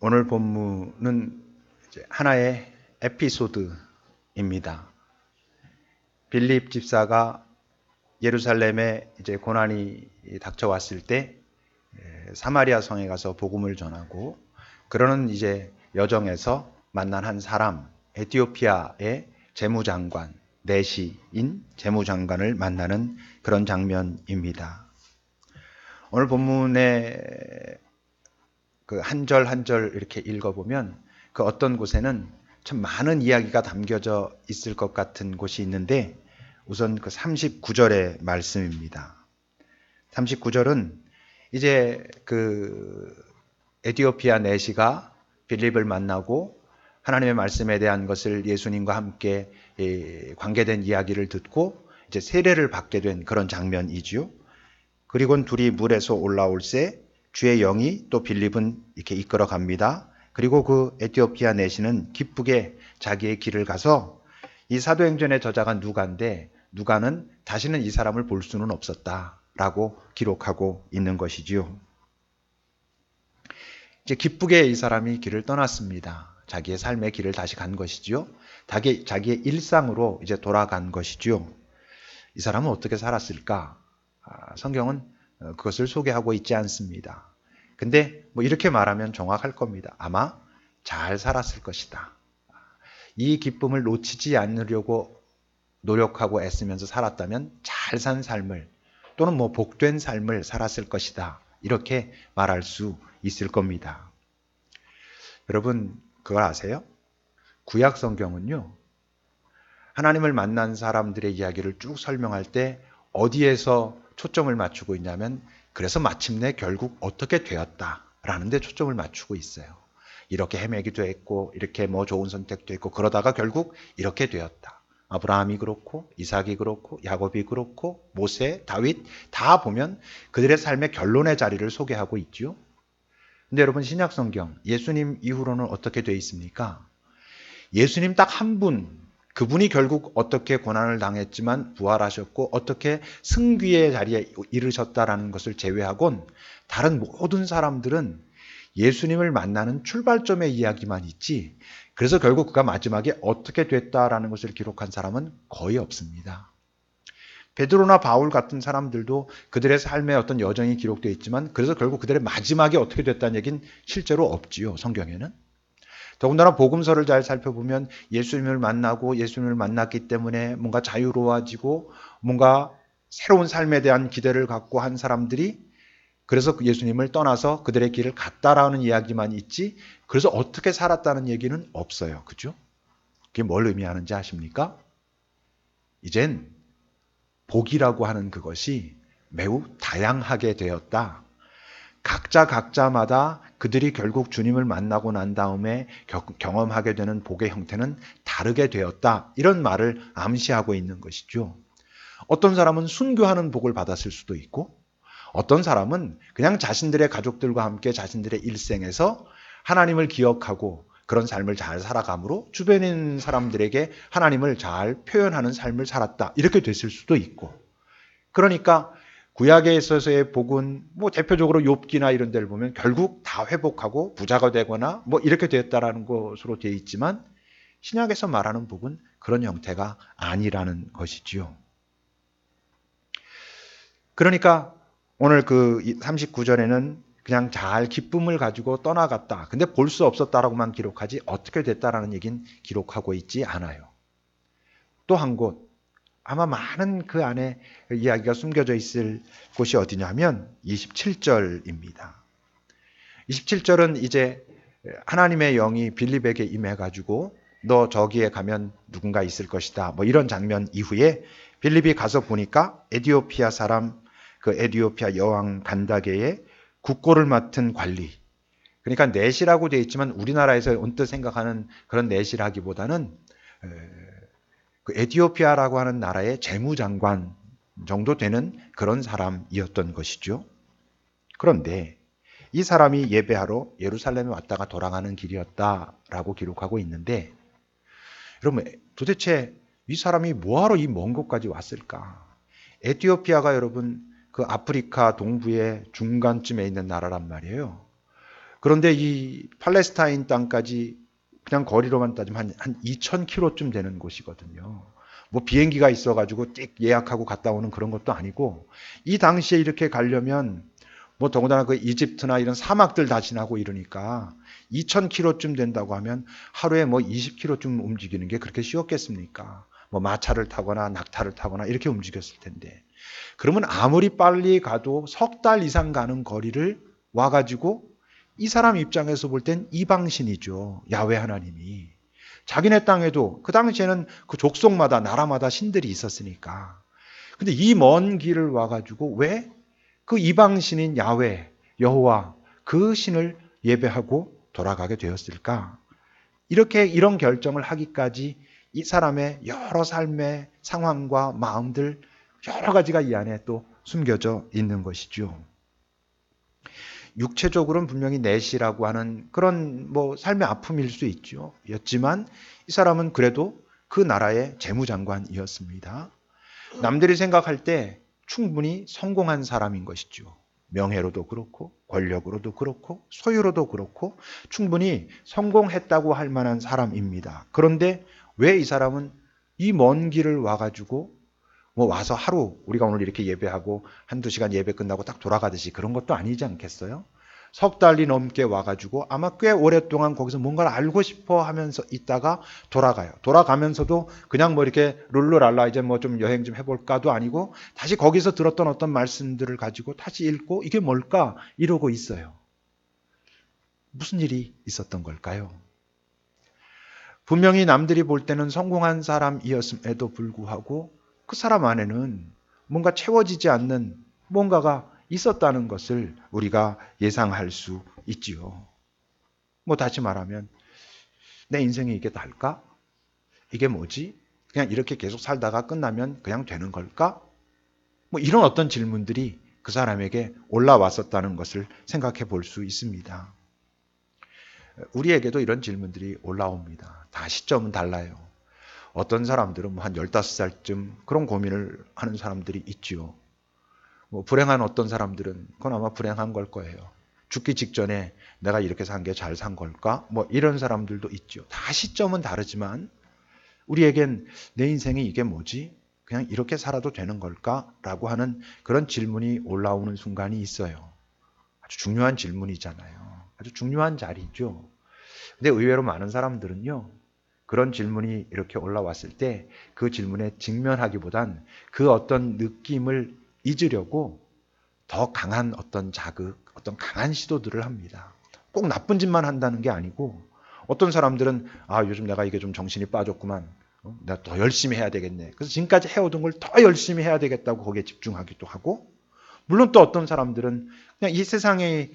오늘 본문은 이제 하나의 에피소드입니다. 빌립 집사가 예루살렘에 이제 고난이 닥쳐왔을 때 사마리아 성에 가서 복음을 전하고 그러는 이제 여정에서 만난 한 사람, 에티오피아의 재무장관, 내시인 재무장관을 만나는 그런 장면입니다. 오늘 본문의 그 한 절 한 절 이렇게 읽어보면 그 어떤 곳에는 참 많은 이야기가 담겨져 있을 것 같은 곳이 있는데 우선 그 39절의 말씀입니다. 39절은 이제 그 에티오피아 내시가 빌립을 만나고 하나님의 말씀에 대한 것을 예수님과 함께 관계된 이야기를 듣고 이제 세례를 받게 된 그런 장면이지요. 그리고 둘이 물에서 올라올 새 주의 영이 또 빌립은 이렇게 이끌어 갑니다. 그리고 그 에티오피아 내시는 기쁘게 자기의 길을 가서 이 사도행전의 저자가 누가인데 누가는 다시는 이 사람을 볼 수는 없었다라고 기록하고 있는 것이지요. 이제 기쁘게 이 사람이 길을 떠났습니다. 자기의 삶의 길을 다시 간 것이지요. 자기의 일상으로 이제 돌아간 것이지요. 이 사람은 어떻게 살았을까? 성경은 그것을 소개하고 있지 않습니다. 근데 뭐 이렇게 말하면 정확할 겁니다. 아마 잘 살았을 것이다. 이 기쁨을 놓치지 않으려고 노력하고 애쓰면서 살았다면 잘 산 삶을 또는 뭐 복된 삶을 살았을 것이다. 이렇게 말할 수 있을 겁니다. 여러분 그걸 아세요? 구약 성경은요. 하나님을 만난 사람들의 이야기를 쭉 설명할 때 어디에서 초점을 맞추고 있냐면 그래서 마침내 결국 어떻게 되었다라는 데 초점을 맞추고 있어요. 이렇게 헤매기도 했고 이렇게 뭐 좋은 선택도 했고 그러다가 결국 이렇게 되었다. 아브라함이 그렇고 이삭이 그렇고 야곱이 그렇고 모세, 다윗 다 보면 그들의 삶의 결론의 자리를 소개하고 있죠. 근데 여러분 신약 성경 예수님 이후로는 어떻게 돼 있습니까? 예수님 딱 한 분, 그분이 결국 어떻게 고난을 당했지만 부활하셨고 어떻게 승귀의 자리에 이르셨다라는 것을 제외하곤 다른 모든 사람들은 예수님을 만나는 출발점의 이야기만 있지 그래서 결국 그가 마지막에 어떻게 됐다라는 것을 기록한 사람은 거의 없습니다. 베드로나 바울 같은 사람들도 그들의 삶의 어떤 여정이 기록되어 있지만 그래서 결국 그들의 마지막에 어떻게 됐다는 얘기는 실제로 없지요. 성경에는. 더군다나 복음서를 잘 살펴보면 예수님을 만나고 예수님을 만났기 때문에 뭔가 자유로워지고 뭔가 새로운 삶에 대한 기대를 갖고 한 사람들이 그래서 예수님을 떠나서 그들의 길을 갔다라는 이야기만 있지 그래서 어떻게 살았다는 얘기는 없어요. 그죠? 그게 뭘 의미하는지 아십니까? 이젠 복이라고 하는 그것이 매우 다양하게 되었다. 각자마다 그들이 결국 주님을 만나고 난 다음에 경험하게 되는 복의 형태는 다르게 되었다. 이런 말을 암시하고 있는 것이죠. 어떤 사람은 순교하는 복을 받았을 수도 있고 어떤 사람은 그냥 자신들의 가족들과 함께 자신들의 일생에서 하나님을 기억하고 그런 삶을 잘 살아감으로 주변에 있는 사람들에게 하나님을 잘 표현하는 삶을 살았다. 이렇게 됐을 수도 있고 그러니까 구약에 있어서의 복은 뭐 대표적으로 욥기나 이런 데를 보면 결국 다 회복하고 부자가 되거나 뭐 이렇게 되었다라는 것으로 되어 있지만 신약에서 말하는 복은 그런 형태가 아니라는 것이지요. 그러니까 오늘 그 39절에는 그냥 잘 기쁨을 가지고 떠나갔다. 근데 볼 수 없었다라고만 기록하지 어떻게 됐다라는 얘기는 기록하고 있지 않아요. 또 한 곳 아마 많은 그 안에 이야기가 숨겨져 있을 곳이 어디냐면 27절입니다. 27절은 이제 하나님의 영이 빌립에게 임해가지고 너 저기에 가면 누군가 있을 것이다. 뭐 이런 장면 이후에 빌립이 가서 보니까 에티오피아 사람 그 에티오피아 여왕 간다게의 국고를 맡은 관리. 그러니까 내시라고 되어 있지만 우리나라에서 언뜻 생각하는 그런 내시라기보다는 그 에티오피아라고 하는 나라의 재무장관 정도 되는 그런 사람이었던 것이죠. 그런데 이 사람이 예배하러 예루살렘에 왔다가 돌아가는 길이었다라고 기록하고 있는데 여러분 도대체 이 사람이 뭐하러 이 먼 곳까지 왔을까? 에티오피아가 여러분 그 아프리카 동부의 중간쯤에 있는 나라란 말이에요. 그런데 이 팔레스타인 땅까지 그냥 거리로만 따지면 한 2,000km쯤 되는 곳이거든요. 뭐 비행기가 있어가지고 띡 예약하고 갔다 오는 그런 것도 아니고, 이 당시에 이렇게 가려면 뭐 더군다나 그 이집트나 이런 사막들 다 지나고 이러니까 2,000km쯤 된다고 하면 하루에 뭐 20km쯤 움직이는 게 그렇게 쉬웠겠습니까? 뭐 마차를 타거나 낙타를 타거나 이렇게 움직였을 텐데, 그러면 아무리 빨리 가도 석 달 이상 가는 거리를 와가지고 이 사람 입장에서 볼 땐 이방신이죠. 야훼 하나님이. 자기네 땅에도 그 당시에는 그 족속마다 나라마다 신들이 있었으니까. 근데 이 먼 길을 와가지고 왜 그 이방신인 야훼, 여호와 그 신을 예배하고 돌아가게 되었을까? 이렇게 이런 결정을 하기까지 이 사람의 여러 삶의 상황과 마음들 여러 가지가 이 안에 또 숨겨져 있는 것이죠. 육체적으로는 분명히 내시라고 하는 그런 뭐 삶의 아픔일 수 있죠. 였지만 이 사람은 그래도 그 나라의 재무장관이었습니다. 남들이 생각할 때 충분히 성공한 사람인 것이죠. 명예로도 그렇고 권력으로도 그렇고 소유로도 그렇고 충분히 성공했다고 할 만한 사람입니다. 그런데 왜 이 사람은 이 먼 길을 와가지고 뭐 와서 하루 우리가 오늘 이렇게 예배하고 한두 시간 예배 끝나고 딱 돌아가듯이 그런 것도 아니지 않겠어요? 석 달이 넘게 와가지고 아마 꽤 오랫동안 거기서 뭔가를 알고 싶어 하면서 있다가 돌아가요. 돌아가면서도 그냥 뭐 이렇게 룰루랄라 이제 뭐 좀 여행 좀 해볼까도 아니고 다시 거기서 들었던 어떤 말씀들을 가지고 다시 읽고 이게 뭘까 이러고 있어요. 무슨 일이 있었던 걸까요? 분명히 남들이 볼 때는 성공한 사람이었음에도 불구하고 그 사람 안에는 뭔가 채워지지 않는 뭔가가 있었다는 것을 우리가 예상할 수 있지요. 뭐 다시 말하면 내 인생이 이게 달까? 이게 뭐지? 그냥 이렇게 계속 살다가 끝나면 그냥 되는 걸까? 뭐 이런 어떤 질문들이 그 사람에게 올라왔었다는 것을 생각해 볼 수 있습니다. 우리에게도 이런 질문들이 올라옵니다. 다 시점은 달라요. 어떤 사람들은 뭐 한 15살쯤 그런 고민을 하는 사람들이 있지요. 뭐 불행한 어떤 사람들은 그건 아마 불행한 걸 거예요. 죽기 직전에 내가 이렇게 산 게 잘 산 걸까? 뭐 이런 사람들도 있죠. 다 시점은 다르지만 우리에겐 내 인생이 이게 뭐지? 그냥 이렇게 살아도 되는 걸까? 라고 하는 그런 질문이 올라오는 순간이 있어요. 아주 중요한 질문이잖아요. 아주 중요한 자리죠. 근데 의외로 많은 사람들은요, 그런 질문이 이렇게 올라왔을 때 그 질문에 직면하기보단 그 어떤 느낌을 잊으려고 더 강한 어떤 자극, 어떤 강한 시도들을 합니다. 꼭 나쁜 짓만 한다는 게 아니고 어떤 사람들은 아 요즘 내가 이게 좀 정신이 빠졌구만. 내가 더 열심히 해야 되겠네. 그래서 지금까지 해오던 걸 더 열심히 해야 되겠다고 거기에 집중하기도 하고 물론 또 어떤 사람들은 그냥 이 세상에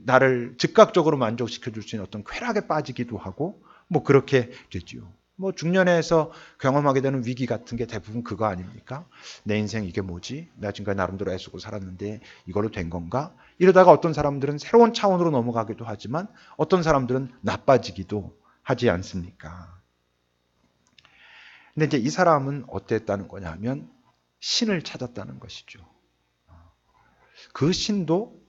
나를 즉각적으로 만족시켜 줄 수 있는 어떤 쾌락에 빠지기도 하고 뭐 그렇게 되지요. 뭐 중년에서 경험하게 되는 위기 같은 게 대부분 그거 아닙니까? 내 인생 이게 뭐지? 내가 지금까지 나름대로 애쓰고 살았는데 이걸로 된 건가? 이러다가 어떤 사람들은 새로운 차원으로 넘어가기도 하지만 어떤 사람들은 나빠지기도 하지 않습니까? 근데 이제 이 사람은 어땠다는 거냐면 신을 찾았다는 것이죠. 그 신도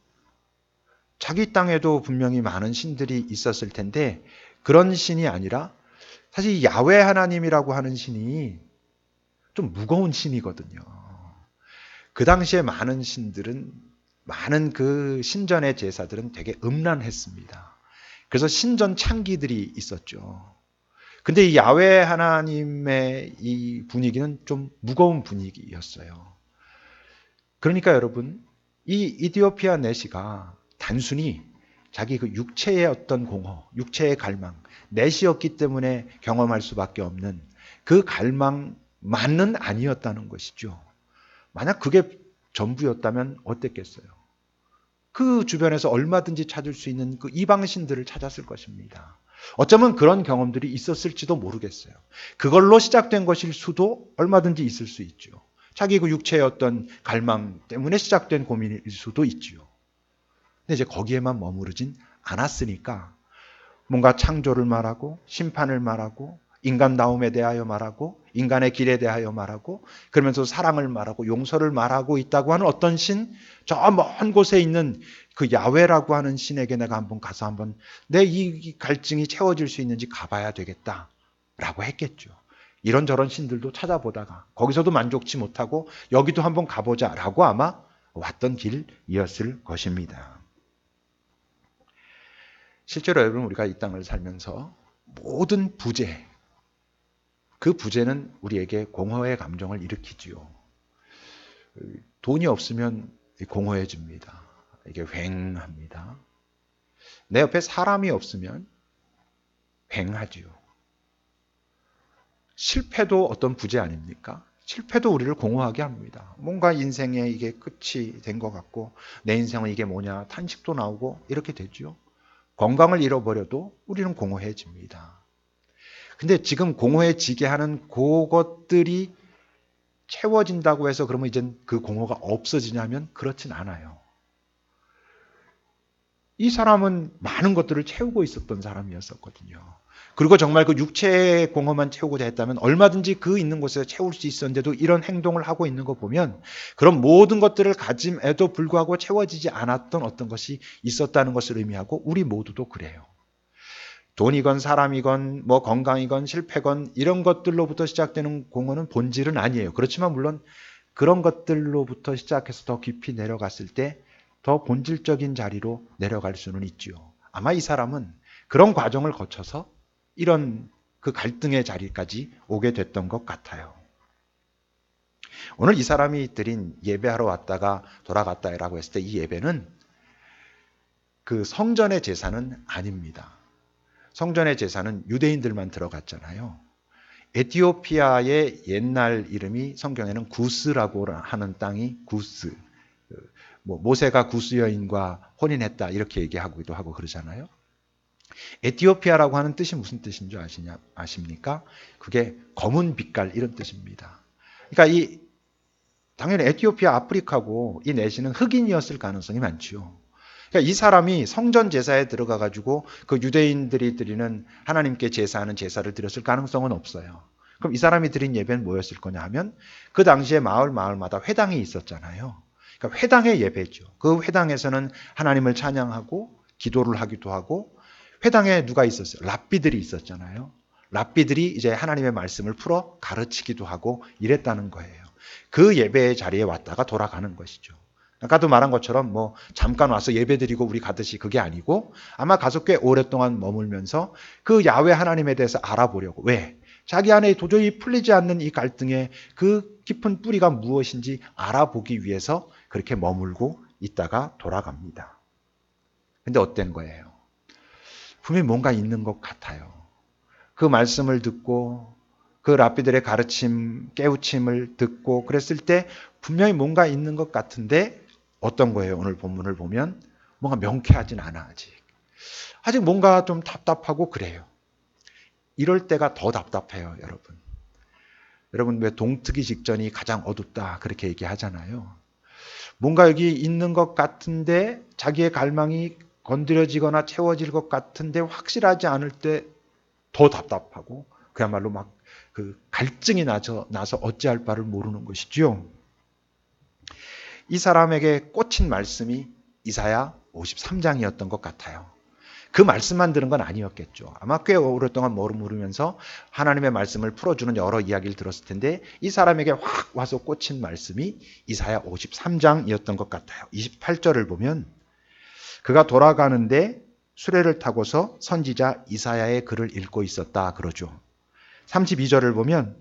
자기 땅에도 분명히 많은 신들이 있었을 텐데 그런 신이 아니라 사실 야훼 하나님이라고 하는 신이 좀 무거운 신이거든요. 그 당시에 많은 신들은 많은 그 신전의 제사들은 되게 음란했습니다. 그래서 신전 창기들이 있었죠. 근데 이 야훼 하나님의 이 분위기는 좀 무거운 분위기였어요. 그러니까 여러분, 이 이디오피아 내시가 단순히 자기 그 육체의 어떤 공허, 육체의 갈망, 내시였기 때문에 경험할 수밖에 없는 그 갈망만은 아니었다는 것이죠. 만약 그게 전부였다면 어땠겠어요? 그 주변에서 얼마든지 찾을 수 있는 그 이방신들을 찾았을 것입니다. 어쩌면 그런 경험들이 있었을지도 모르겠어요. 그걸로 시작된 것일 수도 얼마든지 있을 수 있죠. 자기 그 육체의 어떤 갈망 때문에 시작된 고민일 수도 있지요. 근데 이제 거기에만 머무르진 않았으니까 뭔가 창조를 말하고 심판을 말하고 인간다움에 대하여 말하고 인간의 길에 대하여 말하고 그러면서 사랑을 말하고 용서를 말하고 있다고 하는 어떤 신, 저 먼 곳에 있는 그 야훼라고 하는 신에게 내가 한번 가서 한번 내 이 갈증이 채워질 수 있는지 가봐야 되겠다라고 했겠죠. 이런저런 신들도 찾아보다가 거기서도 만족치 못하고 여기도 한번 가보자라고 아마 왔던 길이었을 것입니다. 실제로 여러분 우리가 이 땅을 살면서 모든 부재, 그 부재는 우리에게 공허의 감정을 일으키지요. 돈이 없으면 공허해집니다. 이게 휑합니다. 내 옆에 사람이 없으면 휑하지요. 실패도 어떤 부재 아닙니까? 실패도 우리를 공허하게 합니다. 뭔가 인생에 이게 끝이 된 것 같고 내 인생은 이게 뭐냐 탄식도 나오고 이렇게 되죠. 건강을 잃어버려도 우리는 공허해집니다. 근데 지금 공허해지게 하는 그것들이 채워진다고 해서 그러면 이제 그 공허가 없어지냐면 그렇진 않아요. 이 사람은 많은 것들을 채우고 있었던 사람이었거든요. 그리고 정말 그 육체의 공허만 채우고자 했다면 얼마든지 그 있는 곳에서 채울 수 있었는데도 이런 행동을 하고 있는 거 보면 그런 모든 것들을 가짐에도 불구하고 채워지지 않았던 어떤 것이 있었다는 것을 의미하고 우리 모두도 그래요. 돈이건 사람이건 뭐 건강이건 실패건 이런 것들로부터 시작되는 공허는 본질은 아니에요. 그렇지만 물론 그런 것들로부터 시작해서 더 깊이 내려갔을 때 더 본질적인 자리로 내려갈 수는 있지요. 아마 이 사람은 그런 과정을 거쳐서 이런 그 갈등의 자리까지 오게 됐던 것 같아요. 오늘 이 사람이 드린 예배하러 왔다가 돌아갔다라고 했을 때 이 예배는 그 성전의 제사는 아닙니다. 성전의 제사는 유대인들만 들어갔잖아요. 에티오피아의 옛날 이름이 성경에는 구스라고 하는 땅이 구스. 모세가 구스 여인과 혼인했다 이렇게 얘기하기도 하고 그러잖아요. 에티오피아라고 하는 뜻이 무슨 뜻인 줄 아십니까? 그게 검은 빛깔 이런 뜻입니다. 그러니까 당연히 에티오피아 아프리카고 이 내시는 흑인이었을 가능성이 많죠. 그러니까 이 사람이 성전 제사에 들어가 가지고 그 유대인들이 드리는 하나님께 제사하는 제사를 드렸을 가능성은 없어요. 그럼 이 사람이 드린 예배는 뭐였을 거냐 하면 그 당시에 마을마다 회당이 있었잖아요. 그러니까 회당의 예배죠. 그 회당에서는 하나님을 찬양하고 기도를 하기도 하고 회당에 누가 있었어요? 랍비들이 있었잖아요. 랍비들이 이제 하나님의 말씀을 풀어 가르치기도 하고 이랬다는 거예요. 그 예배의 자리에 왔다가 돌아가는 것이죠. 아까도 말한 것처럼 뭐 잠깐 와서 예배드리고 우리 가듯이 그게 아니고 아마 가서 꽤 오랫동안 머물면서 그 야훼 하나님에 대해서 알아보려고. 왜? 자기 안에 도저히 풀리지 않는 이 갈등의 그 깊은 뿌리가 무엇인지 알아보기 위해서 그렇게 머물고 있다가 돌아갑니다. 근데 어떤 거예요? 분명히 뭔가 있는 것 같아요. 그 말씀을 듣고 그 랍비들의 가르침, 깨우침을 듣고 그랬을 때 분명히 뭔가 있는 것 같은데 어떤 거예요? 오늘 본문을 보면 뭔가 명쾌하진 않아 아직 뭔가 좀 답답하고 그래요. 이럴 때가 더 답답해요, 여러분. 여러분 왜 동트기 직전이 가장 어둡다 그렇게 얘기하잖아요. 뭔가 여기 있는 것 같은데 자기의 갈망이 건드려지거나 채워질 것 같은데 확실하지 않을 때 더 답답하고 그야말로 막 그 갈증이 나서 어찌할 바를 모르는 것이지요. 이 사람에게 꽂힌 말씀이 이사야 53장이었던 것 같아요. 그 말씀만 들은 건 아니었겠죠. 아마 꽤 오랫동안 머무르면서 하나님의 말씀을 풀어주는 여러 이야기를 들었을 텐데 이 사람에게 확 와서 꽂힌 말씀이 이사야 53장이었던 것 같아요. 28절을 보면 그가 돌아가는데 수레를 타고서 선지자 이사야의 글을 읽고 있었다 그러죠. 32절을 보면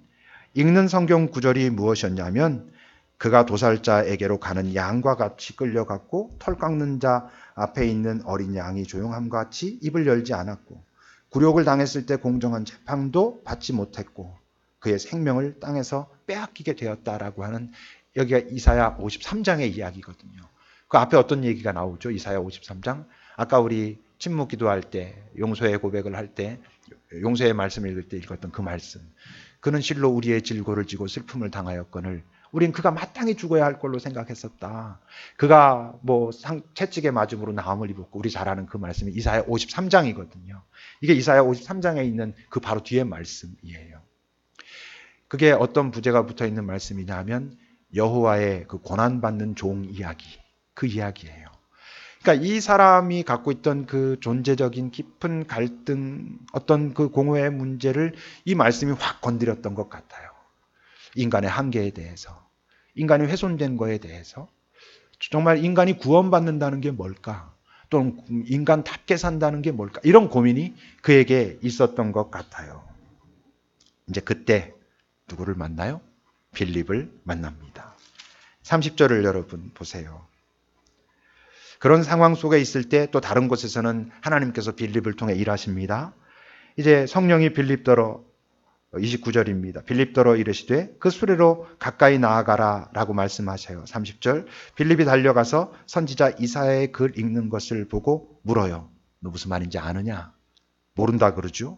읽는 성경 구절이 무엇이었냐면 그가 도살자에게로 가는 양과 같이 끌려갔고 털 깎는 자 앞에 있는 어린 양이 조용함과 같이 입을 열지 않았고 굴욕을 당했을 때 공정한 재판도 받지 못했고 그의 생명을 땅에서 빼앗기게 되었다라고 하는 여기가 이사야 53장의 이야기거든요. 그 앞에 어떤 얘기가 나오죠? 이사야 53장. 아까 우리 침묵 기도할 때 용서의 고백을 할 때 용서의 말씀을 읽을 때 읽었던 그 말씀. 그는 실로 우리의 질고를 지고 슬픔을 당하였거늘 우린 그가 마땅히 죽어야 할 걸로 생각했었다. 그가 뭐 채찍에 맞음으로 나음을 입었고, 우리 잘 아는 그 말씀이 이사야 53장이거든요. 이게 이사야 53장에 있는 그 바로 뒤의 말씀이에요. 그게 어떤 부제가 붙어 있는 말씀이냐 하면 여호와의 그 고난받는 종 이야기, 그 이야기예요. 그러니까 이 사람이 갖고 있던 그 존재적인 깊은 갈등, 어떤 그 공허의 문제를 이 말씀이 확 건드렸던 것 같아요. 인간의 한계에 대해서, 인간이 훼손된 거에 대해서, 정말 인간이 구원받는다는 게 뭘까? 또는 인간답게 산다는 게 뭘까? 이런 고민이 그에게 있었던 것 같아요. 이제 그때 누구를 만나요? 빌립을 만납니다. 30절을 여러분 보세요. 그런 상황 속에 있을 때 또 다른 곳에서는 하나님께서 빌립을 통해 일하십니다. 이제 성령이 빌립더러 29절입니다. 빌립더러 이르시되 그 수레로 가까이 나아가라 라고 말씀하셔요. 30절 빌립이 달려가서 선지자 이사야의 글 읽는 것을 보고 물어요. 너 무슨 말인지 아느냐? 모른다 그러죠.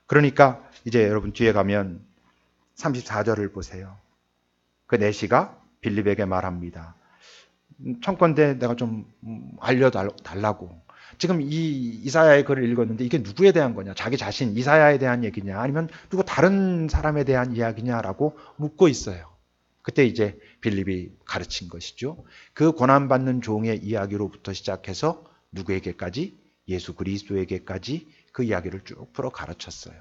그러니까 이제 여러분 뒤에 가면 34절을 보세요. 그 내시가 빌립에게 말합니다. 청컨대 내가 좀 알려달라고. 지금 이 이사야의 글을 읽었는데 이게 누구에 대한 거냐? 자기 자신 이사야에 대한 얘기냐? 아니면 누구 다른 사람에 대한 이야기냐라고 묻고 있어요. 그때 이제 빌립이 가르친 것이죠. 그 고난받는 종의 이야기로부터 시작해서 누구에게까지? 예수 그리스도에게까지 그 이야기를 쭉 풀어 가르쳤어요.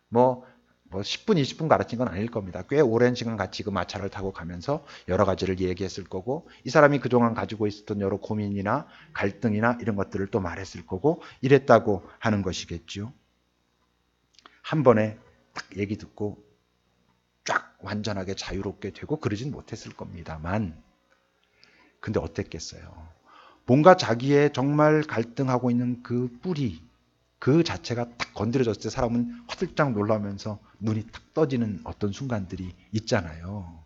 뭐 10분, 20분 가르친 건 아닐 겁니다. 꽤 오랜 시간 같이 그 마차를 타고 가면서 여러 가지를 얘기했을 거고, 이 사람이 그동안 가지고 있었던 여러 고민이나 갈등이나 이런 것들을 또 말했을 거고, 이랬다고 하는 것이겠죠. 한 번에 딱 얘기 듣고 쫙 완전하게 자유롭게 되고 그러진 못했을 겁니다만, 근데 어땠겠어요? 뭔가 자기의 정말 갈등하고 있는 그 뿌리, 그 자체가 딱 건드려졌을 때 사람은 화들짝 놀라면서 눈이 탁 떠지는 어떤 순간들이 있잖아요.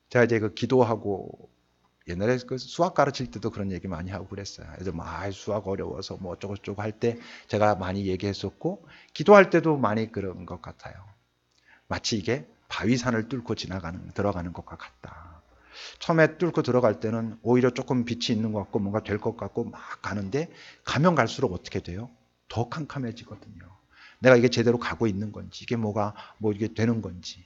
제가 이제 그 기도하고 옛날에 그 수학 가르칠 때도 그런 얘기 많이 하고 그랬어요. 애들 막 수학 어려워서 뭐 어쩌고저쩌고 할 때 제가 많이 얘기했었고, 기도할 때도 많이 그런 것 같아요. 마치 이게 바위산을 뚫고 들어가는 것과 같다. 처음에 뚫고 들어갈 때는 오히려 조금 빛이 있는 것 같고 뭔가 될 것 같고 막 가는데, 가면 갈수록 어떻게 돼요? 더 캄캄해지거든요. 내가 이게 제대로 가고 있는 건지, 이게 이게 되는 건지.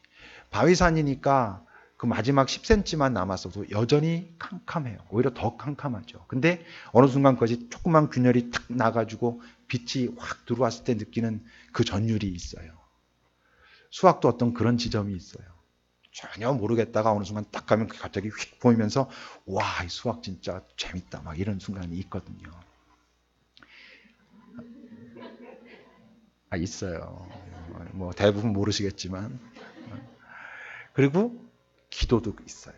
바위산이니까 그 마지막 10cm만 남았어도 여전히 캄캄해요. 오히려 더 캄캄하죠. 근데 어느 순간 거기 조그만 균열이 탁 나가지고 빛이 확 들어왔을 때 느끼는 그 전율이 있어요. 수학도 어떤 그런 지점이 있어요. 전혀 모르겠다가 어느 순간 딱 가면 갑자기 휙 보이면서 와, 이 수학 진짜 재밌다 막 이런 순간이 있거든요. 있어요. 뭐 대부분 모르시겠지만. 그리고 기도도 있어요.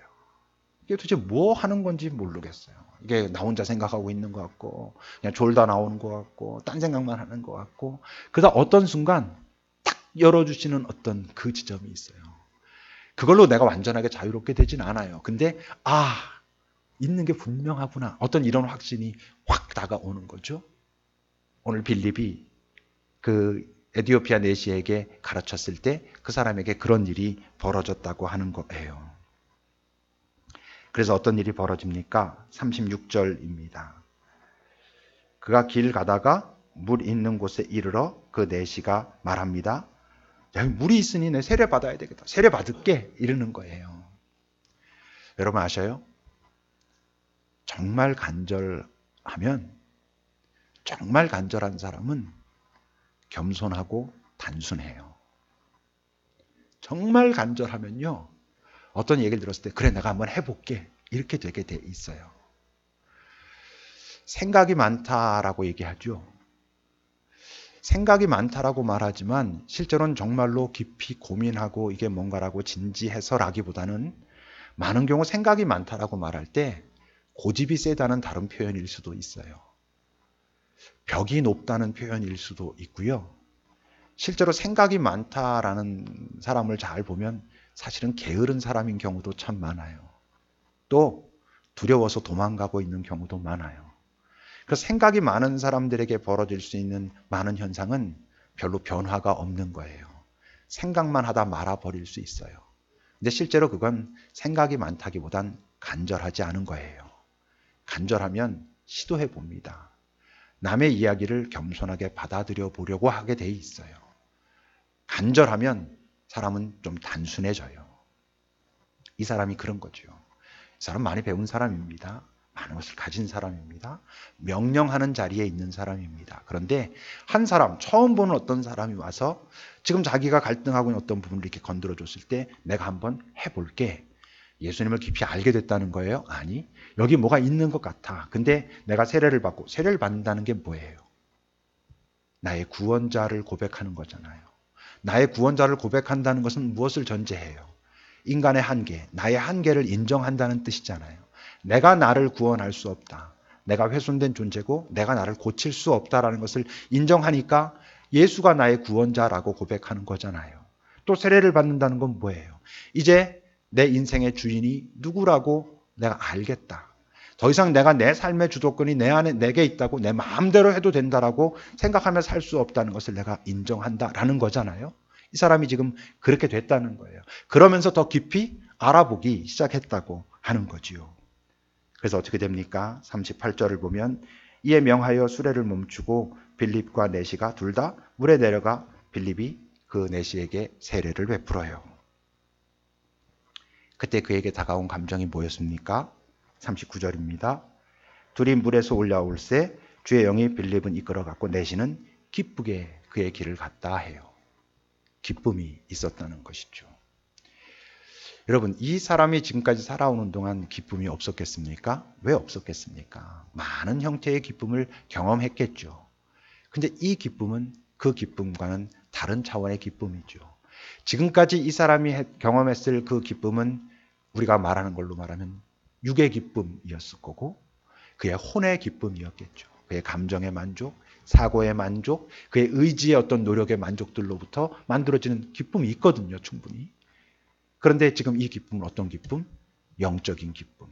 이게 도대체 뭐 하는 건지 모르겠어요. 이게 나 혼자 생각하고 있는 것 같고 그냥 졸다 나오는 것 같고 딴 생각만 하는 것 같고, 그러다 어떤 순간 딱 열어주시는 어떤 그 지점이 있어요. 그걸로 내가 완전하게 자유롭게 되진 않아요. 근데 있는 게 분명하구나. 어떤 이런 확신이 확 다가오는 거죠. 오늘 빌립이 그 에디오피아 내시에게 가르쳤을 때 그 사람에게 그런 일이 벌어졌다고 하는 거예요. 그래서 어떤 일이 벌어집니까? 36절입니다. 그가 길 가다가 물 있는 곳에 이르러 그 내시가 말합니다. 야, 물이 있으니 내 세례 받아야 되겠다. 세례 받을게. 이러는 거예요. 여러분 아셔요? 정말 간절한 사람은 겸손하고 단순해요. 정말 간절하면요, 어떤 얘기를 들었을 때 그래 내가 한번 해볼게 이렇게 되게 돼 있어요. 생각이 많다라고 얘기하죠. 생각이 많다라고 말하지만 실제로는 정말로 깊이 고민하고 이게 뭔가라고 진지해서라기보다는 많은 경우 생각이 많다라고 말할 때 고집이 세다는 다른 표현일 수도 있어요. 벽이 높다는 표현일 수도 있고요. 실제로 생각이 많다라는 사람을 잘 보면 사실은 게으른 사람인 경우도 참 많아요. 또 두려워서 도망가고 있는 경우도 많아요. 그래서 생각이 많은 사람들에게 벌어질 수 있는 많은 현상은 별로 변화가 없는 거예요. 생각만 하다 말아버릴 수 있어요. 근데 실제로 그건 생각이 많다기보단 간절하지 않은 거예요. 간절하면 시도해 봅니다. 남의 이야기를 겸손하게 받아들여 보려고 하게 돼 있어요. 간절하면 사람은 좀 단순해져요. 이 사람이 그런 거죠. 이 사람 많이 배운 사람입니다. 많은 것을 가진 사람입니다. 명령하는 자리에 있는 사람입니다. 그런데 한 사람, 처음 보는 어떤 사람이 와서 지금 자기가 갈등하고 있는 어떤 부분을 이렇게 건드려 줬을 때 내가 한번 해볼게. 예수님을 깊이 알게 됐다는 거예요? 아니, 여기 뭐가 있는 것 같아. 근데 내가 세례를 받고, 세례를 받는다는 게 뭐예요? 나의 구원자를 고백하는 거잖아요. 나의 구원자를 고백한다는 것은 무엇을 전제해요? 인간의 한계, 나의 한계를 인정한다는 뜻이잖아요. 내가 나를 구원할 수 없다. 내가 훼손된 존재고 내가 나를 고칠 수 없다라는 것을 인정하니까 예수가 나의 구원자라고 고백하는 거잖아요. 또 세례를 받는다는 건 뭐예요? 이제 내 인생의 주인이 누구라고 내가 알겠다. 더 이상 내가 내 삶의 주도권이 내 안에 내게 있다고 내 마음대로 해도 된다라고 생각하며 살 수 없다는 것을 내가 인정한다라는 거잖아요. 이 사람이 지금 그렇게 됐다는 거예요. 그러면서 더 깊이 알아보기 시작했다고 하는 거지요. 그래서 어떻게 됩니까? 38절을 보면 이에 명하여 수레를 멈추고 빌립과 내시가 둘 다 물에 내려가 빌립이 그 내시에게 세례를 베풀어요. 그때 그에게 다가온 감정이 뭐였습니까? 39절입니다. 둘이 물에서 올라올새 주의 영이 빌립은 이끌어갔고 내시는 기쁘게 그의 길을 갔다 해요. 기쁨이 있었다는 것이죠. 여러분, 이 사람이 지금까지 살아오는 동안 기쁨이 없었겠습니까? 왜 없었겠습니까? 많은 형태의 기쁨을 경험했겠죠. 근데 이 기쁨은 그 기쁨과는 다른 차원의 기쁨이죠. 지금까지 이 사람이 경험했을 그 기쁨은 우리가 말하는 걸로 말하면 육의 기쁨이었을 거고 그의 혼의 기쁨이었겠죠. 그의 감정의 만족, 사고의 만족, 그의 의지의 어떤 노력의 만족들로부터 만들어지는 기쁨이 있거든요, 충분히. 그런데 지금 이 기쁨은 어떤 기쁨? 영적인 기쁨.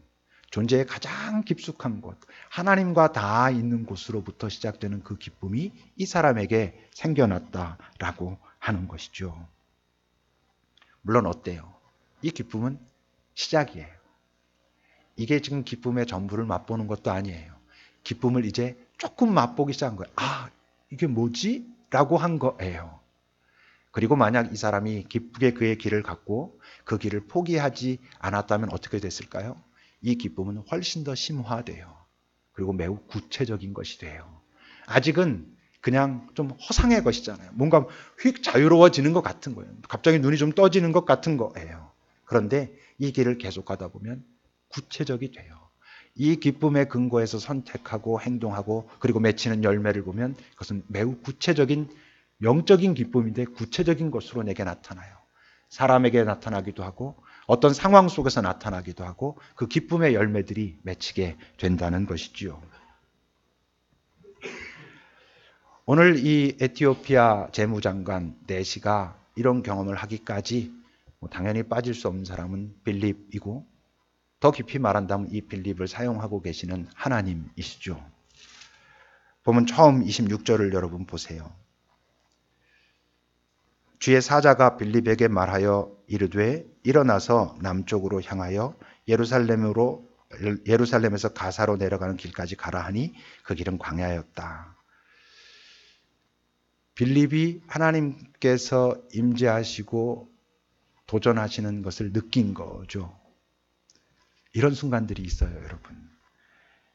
존재의 가장 깊숙한 곳, 하나님과 다 있는 곳으로부터 시작되는 그 기쁨이 이 사람에게 생겨났다라고 하는 것이죠. 물론 어때요? 이 기쁨은 시작이에요. 이게 지금 기쁨의 전부를 맛보는 것도 아니에요. 기쁨을 이제 조금 맛보기 시작한 거예요. 아, 이게 뭐지? 라고 한 거예요. 그리고 만약 이 사람이 기쁘게 그의 길을 갔고 그 길을 포기하지 않았다면 어떻게 됐을까요? 이 기쁨은 훨씬 더 심화돼요. 그리고 매우 구체적인 것이 돼요. 아직은 그냥 좀 허상의 것이잖아요. 뭔가 휙 자유로워지는 것 같은 거예요. 갑자기 눈이 좀 떠지는 것 같은 거예요. 그런데 이 길을 계속 가다 보면 구체적이 돼요. 이 기쁨의 근거에서 선택하고 행동하고 그리고 맺히는 열매를 보면 그것은 매우 구체적인 영적인 기쁨인데 구체적인 것으로 내게 나타나요. 사람에게 나타나기도 하고 어떤 상황 속에서 나타나기도 하고 그 기쁨의 열매들이 맺히게 된다는 것이지요. 오늘 이 에티오피아 재무장관 네시가 이런 경험을 하기까지 당연히 빠질 수 없는 사람은 빌립이고 더 깊이 말한다면 이 빌립을 사용하고 계시는 하나님이시죠. 보면 처음 26절을 여러분 보세요. 주의 사자가 빌립에게 말하여 이르되 일어나서 남쪽으로 향하여 예루살렘에서 가사로 내려가는 길까지 가라 하니 그 길은 광야였다. 빌립이 하나님께서 임재하시고 도전하시는 것을 느낀 거죠. 이런 순간들이 있어요, 여러분.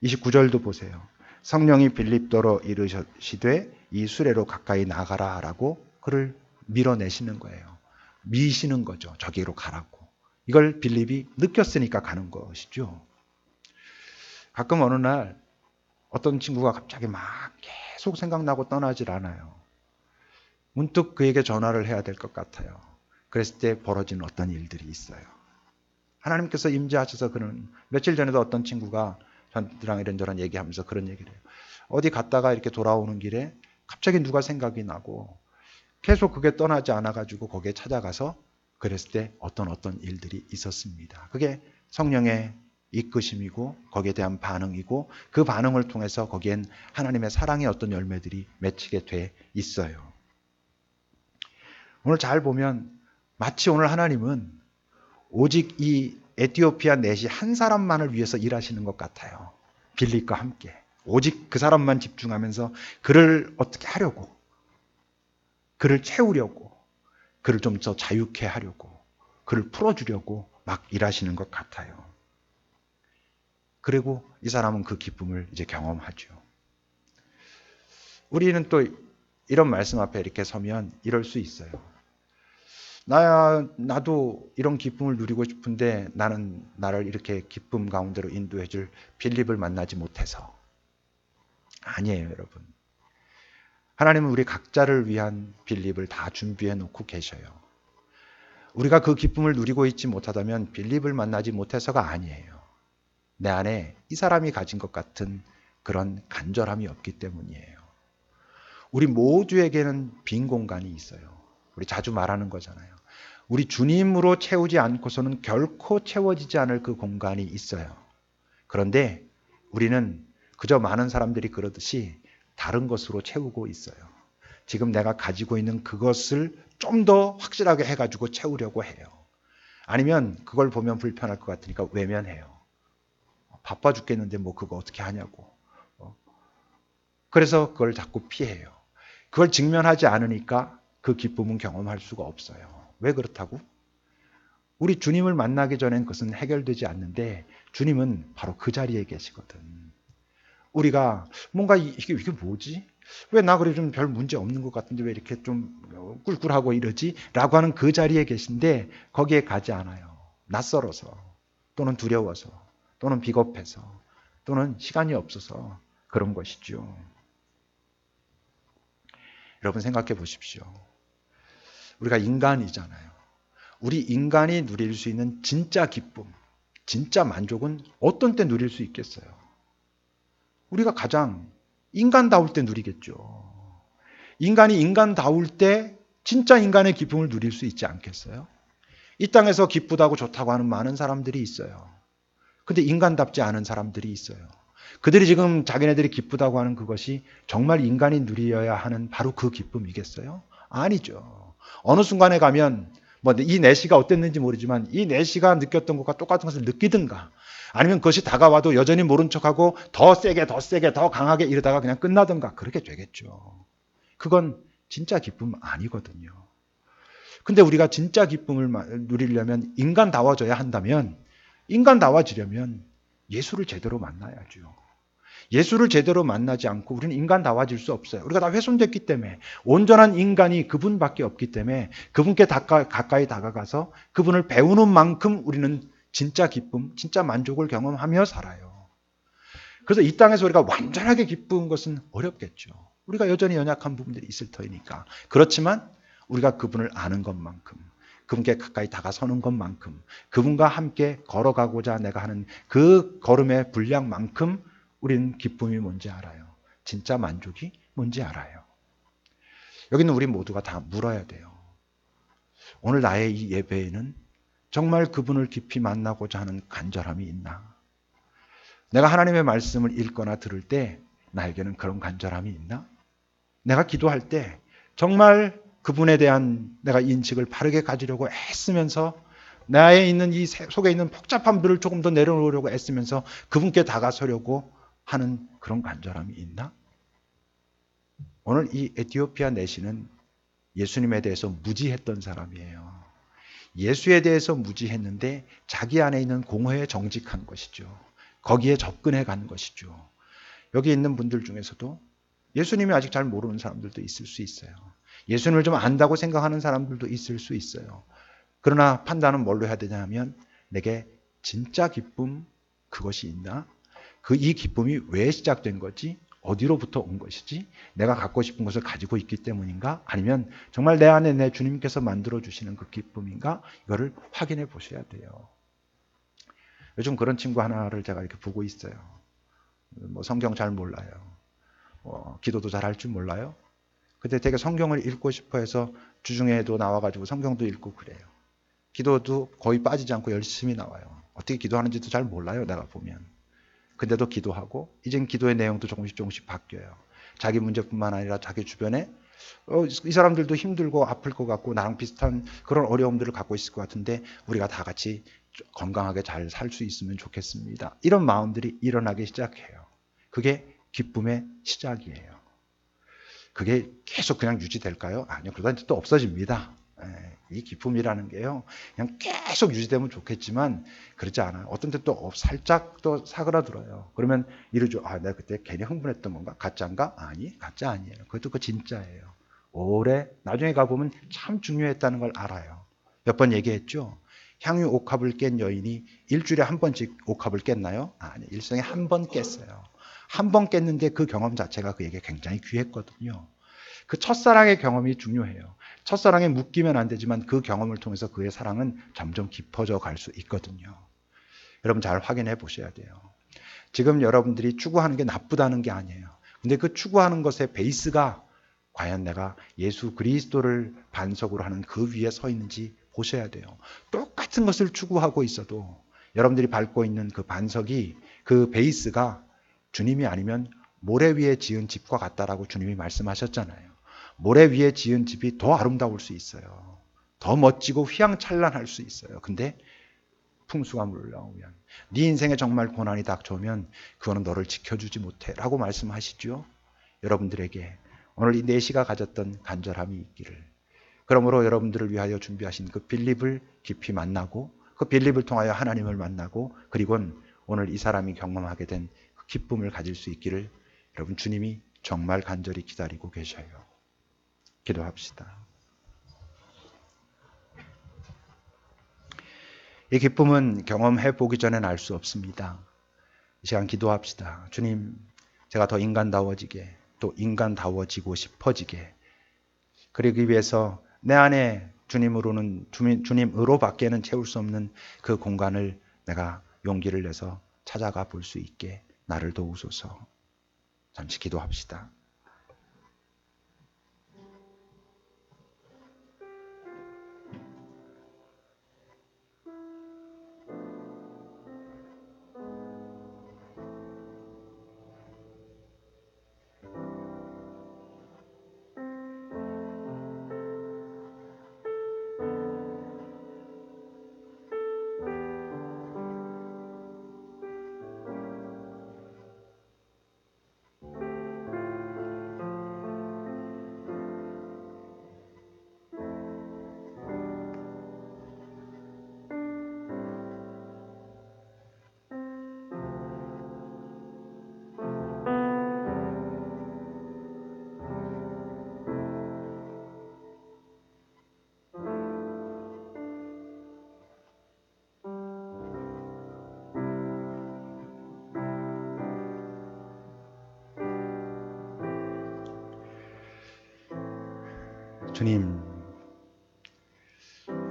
29절도 보세요. 성령이 빌립더러 이르시되 이 수레로 가까이 나가라 라고 그를 밀어내시는 거예요. 미시는 거죠. 저기로 가라고. 이걸 빌립이 느꼈으니까 가는 것이죠. 가끔 어느 날 어떤 친구가 갑자기 막 계속 생각나고 떠나질 않아요. 문득 그에게 전화를 해야 될 것 같아요. 그랬을 때 벌어지는 어떤 일들이 있어요. 하나님께서 임재하셔서 그런 며칠 전에도 어떤 친구가 저랑 이런저런 얘기하면서 그런 얘기를 해요. 어디 갔다가 이렇게 돌아오는 길에 갑자기 누가 생각이 나고 계속 그게 떠나지 않아가지고 거기에 찾아가서 그랬을 때 어떤 일들이 있었습니다. 그게 성령의 이끄심이고 거기에 대한 반응이고 그 반응을 통해서 거기엔 하나님의 사랑의 어떤 열매들이 맺히게 돼 있어요. 오늘 잘 보면 마치 오늘 하나님은 오직 이 에티오피아 넷이 한 사람만을 위해서 일하시는 것 같아요. 빌립과 함께. 오직 그 사람만 집중하면서 그를 어떻게 하려고, 그를 채우려고, 그를 좀 더 자유케 하려고, 그를 풀어주려고 막 일하시는 것 같아요. 그리고 이 사람은 그 기쁨을 이제 경험하죠. 우리는 또 이런 말씀 앞에 이렇게 서면 이럴 수 있어요. 나도 이런 기쁨을 누리고 싶은데 나는 나를 이렇게 기쁨 가운데로 인도해줄 빌립을 만나지 못해서. 아니에요, 여러분. 하나님은 우리 각자를 위한 빌립을 다 준비해 놓고 계셔요. 우리가 그 기쁨을 누리고 있지 못하다면 빌립을 만나지 못해서가 아니에요. 내 안에 이 사람이 가진 것 같은 그런 간절함이 없기 때문이에요. 우리 모두에게는 빈 공간이 있어요. 우리 자주 말하는 거잖아요. 우리 주님으로 채우지 않고서는 결코 채워지지 않을 그 공간이 있어요. 그런데 우리는 그저 많은 사람들이 그러듯이 다른 것으로 채우고 있어요. 지금 내가 가지고 있는 그것을 좀 더 확실하게 해가지고 채우려고 해요. 아니면 그걸 보면 불편할 것 같으니까 외면해요. 바빠 죽겠는데 뭐 그거 어떻게 하냐고. 그래서 그걸 자꾸 피해요. 그걸 직면하지 않으니까 그 기쁨은 경험할 수가 없어요. 왜 그렇다고? 우리 주님을 만나기 전엔 그것은 해결되지 않는데 주님은 바로 그 자리에 계시거든. 우리가 뭔가 이게 뭐지? 왜 나 그래 좀 별 문제 없는 것 같은데 왜 이렇게 좀 꿀꿀하고 이러지? 라고 하는 그 자리에 계신데 거기에 가지 않아요. 낯설어서 또는 두려워서 또는 비겁해서 또는 시간이 없어서 그런 것이죠. 여러분 생각해 보십시오. 우리가 인간이잖아요. 우리 인간이 누릴 수 있는 진짜 기쁨, 진짜 만족은 어떤 때 누릴 수 있겠어요? 우리가 가장 인간다울 때 누리겠죠. 인간이 인간다울 때 진짜 인간의 기쁨을 누릴 수 있지 않겠어요? 이 땅에서 기쁘다고 좋다고 하는 많은 사람들이 있어요. 근데 인간답지 않은 사람들이 있어요. 그들이 지금 자기네들이 기쁘다고 하는 그것이 정말 인간이 누려야 하는 바로 그 기쁨이겠어요? 아니죠. 어느 순간에 가면 뭐 이 내시가 어땠는지 모르지만 이 내시가 느꼈던 것과 똑같은 것을 느끼든가 아니면 그것이 다가와도 여전히 모른 척하고 더 세게 더 강하게 이러다가 그냥 끝나든가 그렇게 되겠죠. 그건 진짜 기쁨 아니거든요. 근데 우리가 진짜 기쁨을 누리려면 인간다워져야 한다면 인간다워지려면 예수를 제대로 만나야죠. 예수를 제대로 만나지 않고 우리는 인간다워질 수 없어요. 우리가 다 훼손됐기 때문에 온전한 인간이 그분밖에 없기 때문에 그분께 가까이 다가가서 그분을 배우는 만큼 우리는 진짜 기쁨, 진짜 만족을 경험하며 살아요. 그래서 이 땅에서 우리가 완전하게 기쁜 것은 어렵겠죠. 우리가 여전히 연약한 부분들이 있을 터이니까. 그렇지만 우리가 그분을 아는 것만큼 그분께 가까이 다가서는 것만큼 그분과 함께 걸어가고자 내가 하는 그 걸음의 분량만큼 우리는 기쁨이 뭔지 알아요. 진짜 만족이 뭔지 알아요. 여기는 우리 모두가 다 물어야 돼요. 오늘 나의 이 예배에는 정말 그분을 깊이 만나고자 하는 간절함이 있나? 내가 하나님의 말씀을 읽거나 들을 때 나에게는 그런 간절함이 있나? 내가 기도할 때 정말 그분에 대한 내가 인식을 바르게 가지려고 애쓰면서 나에 있는 이 속에 있는 복잡함들을 조금 더 내려놓으려고 애쓰면서 그분께 다가서려고 하는 그런 간절함이 있나? 오늘 이 에티오피아 내시는 예수님에 대해서 무지했던 사람이에요. 예수에 대해서 무지했는데 자기 안에 있는 공허에 정직한 것이죠. 거기에 접근해 간 것이죠. 여기 있는 분들 중에서도 예수님이 아직 잘 모르는 사람들도 있을 수 있어요. 예수님을 좀 안다고 생각하는 사람들도 있을 수 있어요. 그러나 판단은 뭘로 해야 되냐 하면 내게 진짜 기쁨 그것이 있나? 이 기쁨이 왜 시작된 거지? 어디로부터 온 것이지? 내가 갖고 싶은 것을 가지고 있기 때문인가? 아니면 정말 내 안에 내 주님께서 만들어주시는 그 기쁨인가? 이거를 확인해 보셔야 돼요. 요즘 그런 친구 하나를 제가 이렇게 보고 있어요. 뭐 성경 잘 몰라요. 기도도 잘 할 줄 몰라요. 근데 되게 성경을 읽고 싶어 해서 주중에도 나와가지고 성경도 읽고 그래요. 기도도 거의 빠지지 않고 열심히 나와요. 어떻게 기도하는지도 잘 몰라요, 내가 보면. 근데도 기도하고 이젠 기도의 내용도 조금씩 바뀌어요. 자기 문제뿐만 아니라 자기 주변에 이 사람들도 힘들고 아플 것 같고 나랑 비슷한 그런 어려움들을 갖고 있을 것 같은데 우리가 다 같이 건강하게 잘 살 수 있으면 좋겠습니다. 이런 마음들이 일어나기 시작해요. 그게 기쁨의 시작이에요. 그게 계속 그냥 유지될까요? 아니요. 그러다 이제 또 없어집니다. 이 기쁨이라는 게요. 그냥 계속 유지되면 좋겠지만 그렇지 않아요. 어떤 때 또 살짝 또 사그라들어요. 그러면 이러죠. 아, 내가 그때 괜히 흥분했던 건가? 가짜인가? 아니, 가짜 아니에요. 그것도 그 진짜예요. 오래 나중에 가보면 참 중요했다는 걸 알아요. 몇 번 얘기했죠. 향유 옥합을 깬 여인이 일주일에 한 번씩 옥합을 깼나요? 아니, 일생에 한 번 깼어요. 한 번 깼는데 그 경험 자체가 그에게 굉장히 귀했거든요. 그 첫사랑의 경험이 중요해요. 첫사랑에 묶이면 안 되지만 그 경험을 통해서 그의 사랑은 점점 깊어져 갈 수 있거든요. 여러분 잘 확인해 보셔야 돼요. 지금 여러분들이 추구하는 게 나쁘다는 게 아니에요. 근데 그 추구하는 것의 베이스가 과연 내가 예수 그리스도를 반석으로 하는 그 위에 서 있는지 보셔야 돼요. 똑같은 것을 추구하고 있어도 여러분들이 밟고 있는 그 반석이 그 베이스가 주님이 아니면 모래 위에 지은 집과 같다라고 주님이 말씀하셨잖아요. 모래 위에 지은 집이 더 아름다울 수 있어요. 더 멋지고 휘황찬란할 수 있어요. 근데 풍수가 물러오면 네 인생에 정말 고난이 닥쳐오면 그거는 너를 지켜주지 못해 라고 말씀하시죠. 여러분들에게 오늘 이 4시가 가졌던 간절함이 있기를. 그러므로 여러분들을 위하여 준비하신 그 빌립을 깊이 만나고 그 빌립을 통하여 하나님을 만나고 그리고는 오늘 이 사람이 경험하게 된 그 기쁨을 가질 수 있기를 여러분 주님이 정말 간절히 기다리고 계셔요. 기도합시다. 이 기쁨은 경험해 보기 전엔 알 수 없습니다. 이 시간 기도합시다. 주님, 제가 더 인간다워지게 또 인간다워지고 싶어지게 그러기 위해서 내 안에 주님으로밖에는 채울 수 없는 그 공간을 내가 용기를 내서 찾아가 볼 수 있게 나를 도우소서. 잠시 기도합시다.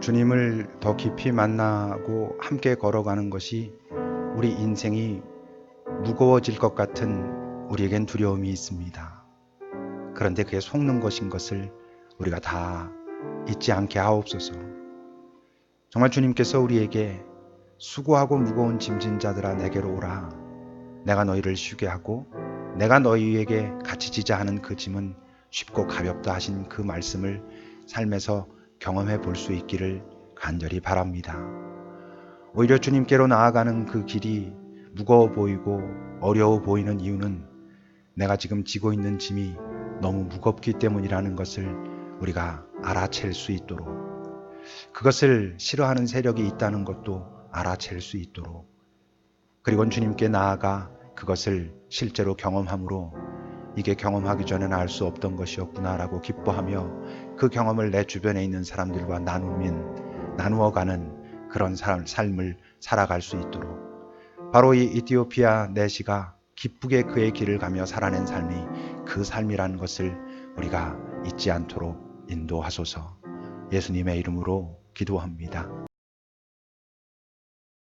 주님을 더 깊이 만나고 함께 걸어가는 것이 우리 인생이 무거워질 것 같은 우리에겐 두려움이 있습니다. 그런데 그게 속는 것인 것을 우리가 다 잊지 않게 하옵소서. 정말 주님께서 우리에게 수고하고 무거운 짐진 자들아 내게로 오라. 내가 너희를 쉬게 하고 내가 너희에게 같이 지자 하는 그 짐은 쉽고 가볍다 하신 그 말씀을 삶에서 경험해 볼 수 있기를 간절히 바랍니다. 오히려 주님께로 나아가는 그 길이 무거워 보이고 어려워 보이는 이유는 내가 지금 지고 있는 짐이 너무 무겁기 때문이라는 것을 우리가 알아챌 수 있도록, 그것을 싫어하는 세력이 있다는 것도 알아챌 수 있도록, 그리고 주님께 나아가 그것을 실제로 경험함으로 이게 경험하기 전에는 알 수 없던 것이었구나라고 기뻐하며 그 경험을 내 주변에 있는 사람들과 나누어가는 그런 삶을 살아갈 수 있도록, 바로 이 이티오피아 내시가 기쁘게 그의 길을 가며 살아낸 삶이 그 삶이라는 것을 우리가 잊지 않도록 인도하소서. 예수님의 이름으로 기도합니다.